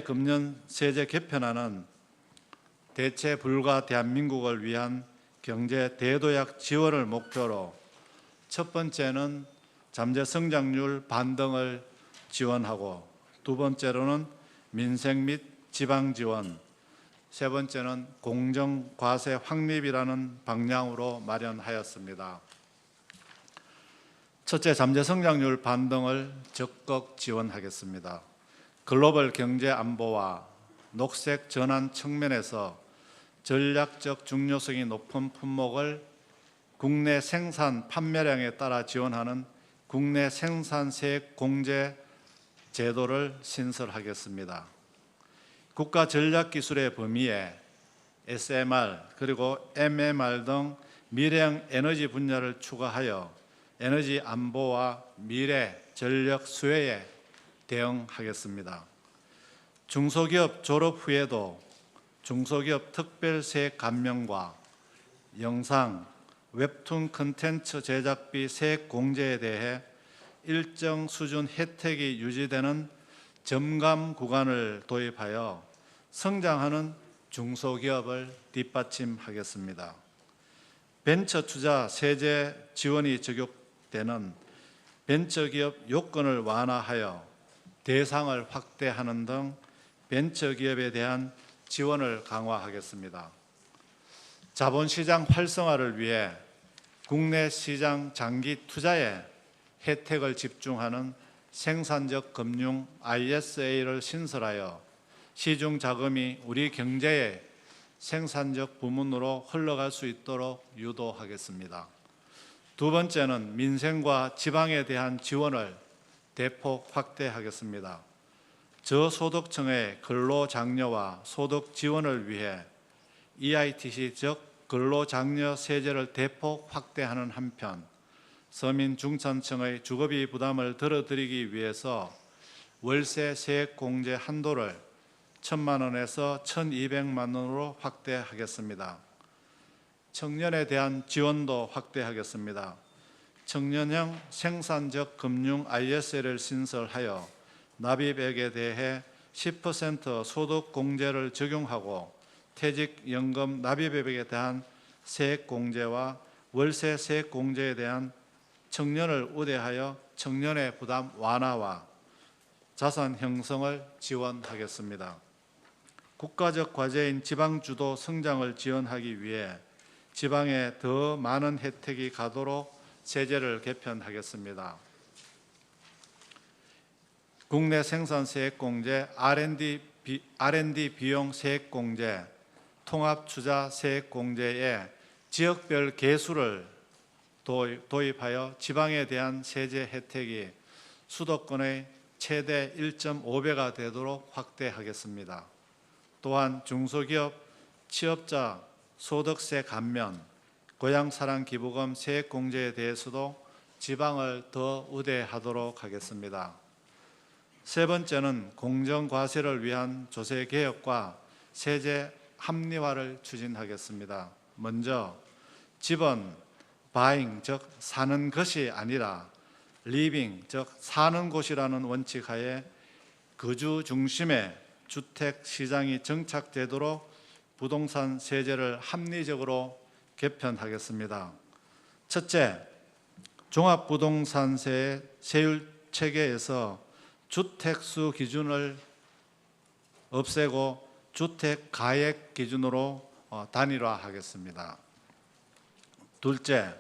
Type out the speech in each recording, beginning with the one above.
금년 세제 개편안은 대체 불가 대한민국을 위한 경제 대도약 지원을 목표로 첫 번째는 잠재 성장률 반등을 지원하고, 두 번째로는 민생 및 지방 지원, 세 번째는 공정 과세 확립이라는 방향으로 마련하였습니다. 첫째, 잠재 성장률 반등을 적극 지원하겠습니다. 글로벌 경제 안보와 녹색 전환 측면에서 전략적 중요성이 높은 품목을 국내 생산 판매량에 따라 지원하는 국내 생산세액 공제 제도를 신설하겠습니다. 국가 전략기술의 범위에 SMR 그리고 MMR 등 미래형 에너지 분야를 추가하여 에너지 안보와 미래 전력 수혜에 대응하겠습니다. 중소기업 졸업 후에도 중소기업 특별세액 감면과 영상, 웹툰 콘텐츠 제작비 세액 공제에 대해 일정 수준 혜택이 유지되는 점감 구간을 도입하여 성장하는 중소기업을 뒷받침하겠습니다. 벤처 투자 세제 지원이 적용되는 벤처기업 요건을 완화하여 대상을 확대하는 등 벤처기업에 대한 지원을 강화하겠습니다. 자본시장 활성화를 위해 국내 시장 장기 투자에 혜택을 집중하는 생산적 금융 ISA를 신설하여 시중 자금이 우리 경제의 생산적 부문으로 흘러갈 수 있도록 유도하겠습니다. 두 번째는 민생과 지방에 대한 지원을 대폭 확대하겠습니다. 저소득층의 근로장려와 소득 지원을 위해 EITC 즉 근로장려 세제를 대폭 확대하는 한편, 서민 중산층의 주거비 부담을 덜어드리기 위해서 월세 세액 공제 한도를 1,000만 원에서 1,200만 원으로 확대하겠습니다. 청년에 대한 지원도 확대하겠습니다. 청년형 생산적 금융 ISA를 신설하여 납입액에 대해 10% 소득 공제를 적용하고 퇴직연금 납입액에 대한 세액 공제와 월세 세액 공제에 대한 청년을 우대하여 청년의 부담 완화와 자산 형성을 지원하겠습니다. 국가적 과제인 지방주도 성장을 지원하기 위해 지방에 더 많은 혜택이 가도록 세제를 개편하겠습니다. 국내 생산세액 공제, R&D 비용 세액 공제, 통합투자 세액 공제에 지역별 계수를 도입하여 지방에 대한 세제 혜택이 수도권의 최대 1.5배가 되도록 확대하겠습니다. 또한 중소기업, 취업자 소득세 감면, 고향사랑기부금 세액 공제에 대해서도 지방을 더 우대하도록 하겠습니다. 세 번째는 공정과세를 위한 조세개혁과 세제 합리화를 추진하겠습니다. 먼저 집은 buying 즉 사는 것이 아니라 living 즉 사는 곳이라는 원칙 하에 거주 중심의 주택 시장이 정착되도록 부동산 세제를 합리적으로 개편하겠습니다. 첫째, 종합부동산세 세율 체계에서 주택수 기준을 없애고 주택 가액 기준으로 단일화하겠습니다. 둘째,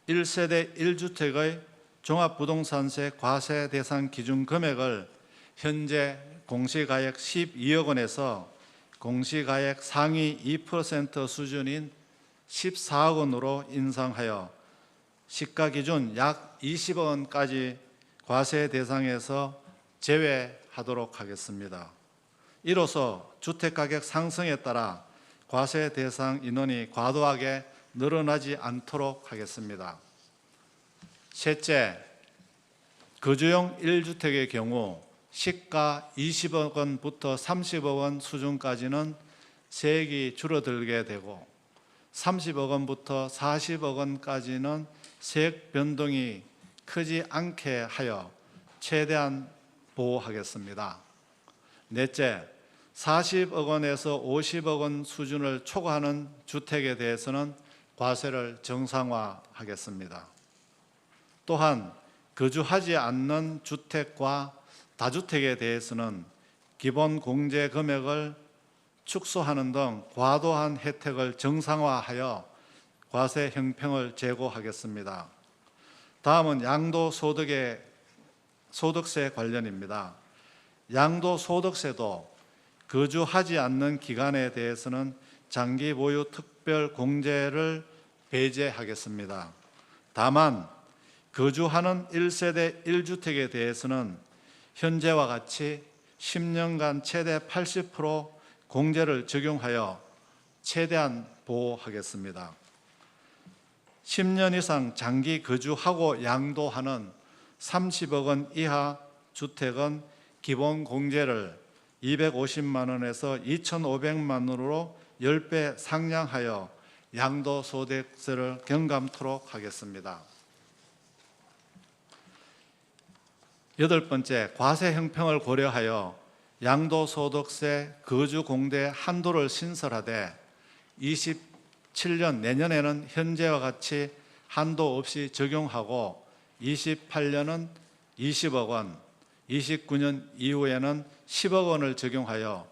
1세대 1주택의 종합부동산세 과세 대상 기준 금액을 현재 공시가액 12억 원에서 공시가액 상위 2% 수준인 14억 원으로 인상하여 시가 기준 약 20억 원까지 과세 대상에서 제외하도록 하겠습니다. 이로써 주택가격 상승에 따라 과세 대상 인원이 과도하게 늘어나지 않도록 하겠습니다. 셋째, 거주용 1주택의 경우 시가 20억 원부터 30억 원 수준까지는 세액이 줄어들게 되고 30억 원부터 40억 원까지는 세액 변동이 크지 않게 하여 최대한 보호하겠습니다. 넷째, 40억 원에서 50억 원 수준을 초과하는 주택에 대해서는 과세를 정상화하겠습니다. 또한 거주하지 않는 주택과 다주택에 대해서는 기본 공제 금액을 축소하는 등 과도한 혜택을 정상화하여 과세 형평을 제고하겠습니다. 다음은 양도소득세 관련입니다. 양도소득세도 거주하지 않는 기간에 대해서는 장기 보유 특별 공제를 배제하겠습니다. 다만 거주하는 1세대 1주택에 대해서는 현재와 같이 10년간 최대 80% 공제를 적용하여 최대한 보호하겠습니다. 10년 이상 장기 거주하고 양도하는 30억 원 이하 주택은 기본 공제를 250만 원에서 2,500만 원으로 10배 상향하여 양도소득세를 경감토록 하겠습니다. 여덟 번째, 과세 형평을 고려하여 양도소득세 거주공대 한도를 신설하되 27년 내년에는 현재와 같이 한도 없이 적용하고 28년은 20억 원, 29년 이후에는 10억 원을 적용하여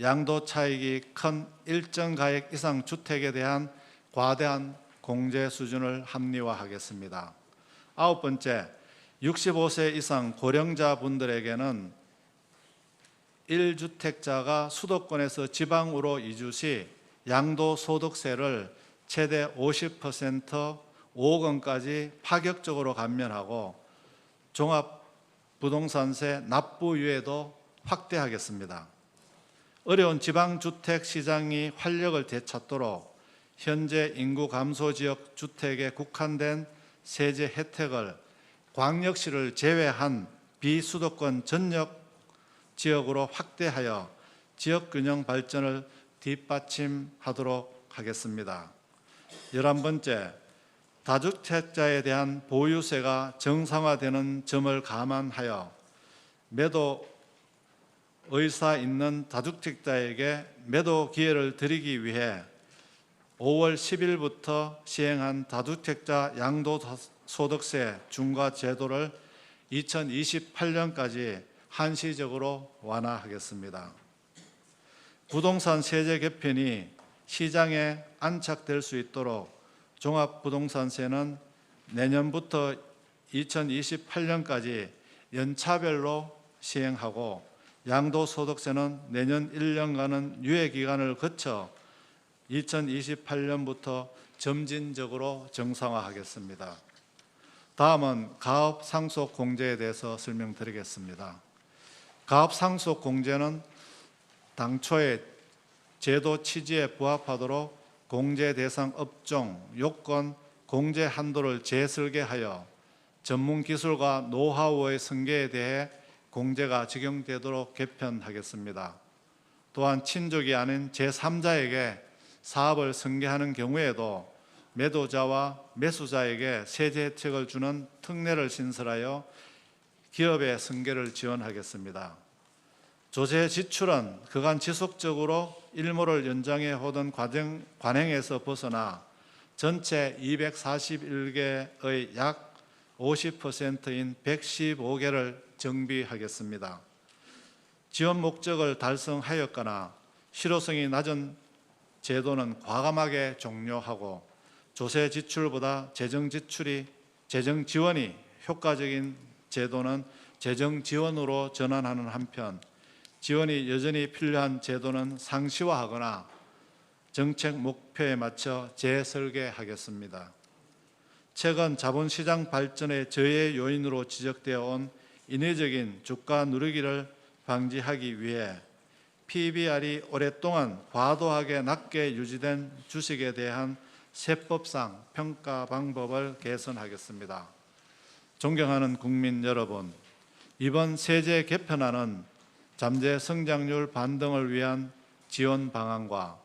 양도 차익이 큰 일정 가액 이상 주택에 대한 과대한 공제 수준을 합리화하겠습니다. 아홉 번째, 65세 이상 고령자분들에게는 1주택자가 수도권에서 지방으로 이주 시 양도소득세를 최대 50% 5억 원까지 파격적으로 감면하고 종합부동산세 납부 유예도 확대하겠습니다. 어려운 지방주택 시장이 활력을 되찾도록 현재 인구 감소 지역 주택에 국한된 세제 혜택을 광역시를 제외한 비수도권 전역 지역으로 확대하여 지역균형 발전을 뒷받침하도록 하겠습니다. 11번째, 다주택자에 대한 보유세가 정상화되는 점을 감안하여 매도 의사 있는 다주택자에게 매도 기회를 드리기 위해 5월 10일부터 시행한 다주택자 양도소득세 중과 제도를 2028년까지 한시적으로 완화하겠습니다. 부동산 세제 개편이 시장에 안착될 수 있도록 종합부동산세는 내년부터 2028년까지 연차별로 시행하고 양도소득세는 내년 1년간은 유예기간을 거쳐 2028년부터 점진적으로 정상화하겠습니다. 다음은 가업 상속 공제에 대해서 설명드리겠습니다. 가업 상속 공제는 당초의 제도 취지에 부합하도록 공제 대상 업종, 요건, 공제 한도를 재설계하여 전문 기술과 노하우의 승계에 대해 공제가 적용되도록 개편하겠습니다. 또한 친족이 아닌 제3자에게 사업을 승계하는 경우에도 매도자와 매수자에게 세제 혜택을 주는 특례를 신설하여 기업의 승계를 지원하겠습니다. 조세 지출은 그간 지속적으로 일몰을 연장해 오던 관행에서 벗어나 전체 241개의 약 50%인 115개를 정비하겠습니다. 지원 목적을 달성하였거나 실효성이 낮은 제도는 과감하게 종료하고 조세 지출보다 재정 지원이 효과적인 제도는 재정 지원으로 전환하는 한편 지원이 여전히 필요한 제도는 상시화하거나 정책 목표에 맞춰 재설계하겠습니다. 최근 자본시장 발전의 저해 요인으로 지적되어 온 인위적인 주가 누르기를 방지하기 위해 PBR이 오랫동안 과도하게 낮게 유지된 주식에 대한 세법상 평가 방법을 개선하겠습니다. 존경하는 국민 여러분, 이번 세제 개편안은 잠재 성장률 반등을 위한 지원 방안과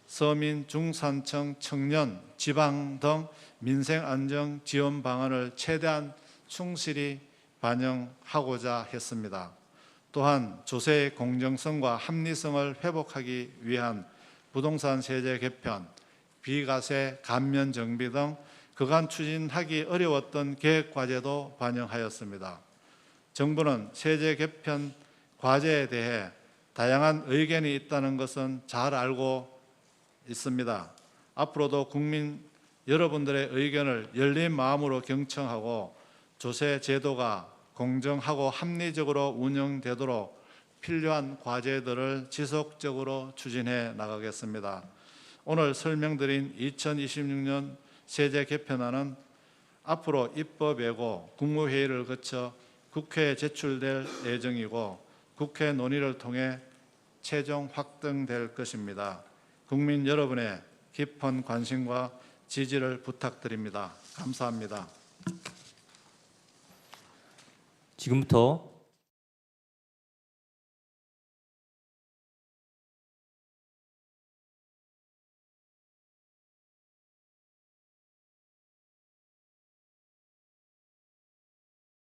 서민, 중산층, 청년, 지방 등 민생 안정 지원 방안을 최대한 충실히 반영하고자 했습니다. 또한 조세의 공정성과 합리성을 회복하기 위한 부동산 세제 개편, 비과세 감면 정비 등 그간 추진하기 어려웠던 계획 과제도 반영하였습니다. 정부는 세제 개편 과제에 대해 다양한 의견이 있다는 것은 잘 알고 있습니다. 앞으로도 국민 여러분들의 의견을 열린 마음으로 경청하고 조세 제도가 공정하고 합리적으로 운영되도록 필요한 과제들을 지속적으로 추진해 나가겠습니다. 오늘 설명드린 2026년 세제 개편안은 앞으로 입법예고 국무회의를 거쳐 국회에 제출될 예정이고 국회 논의를 통해 최종 확정될 것입니다. 국민 여러분의 깊은 관심과 지지를 부탁드립니다. 감사합니다. 지금부터